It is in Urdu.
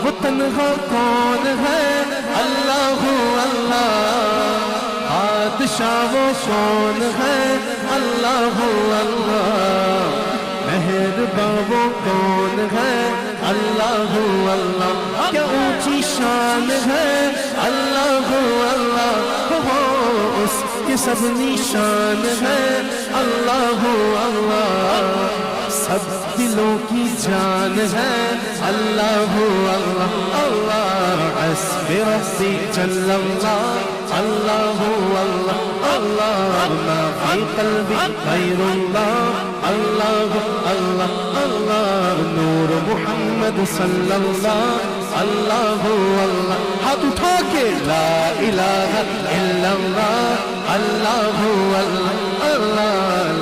وہ تنہا کون ہے اللہ اللہ بادشاہ وہ کون ہے اللہ اللہ مہرباں وہ کون ہے اللہ اللہ کیا اونچی شان ہے اللہ اللہ وہ اس کے سب نشان ہے اللہ اللہ سب دلوں کی جان ہے اللہ اللہ اللہ حسب ربی جل اللہ اللہ اللہ اللہ ما فی قلبی غیر اللہ اللہ اللہ اللہ نور محمد صلی اللہ اللہ اللہ ہاتھ اٹھا کے لا الہ الا اللہ اللہ اللہ اللہ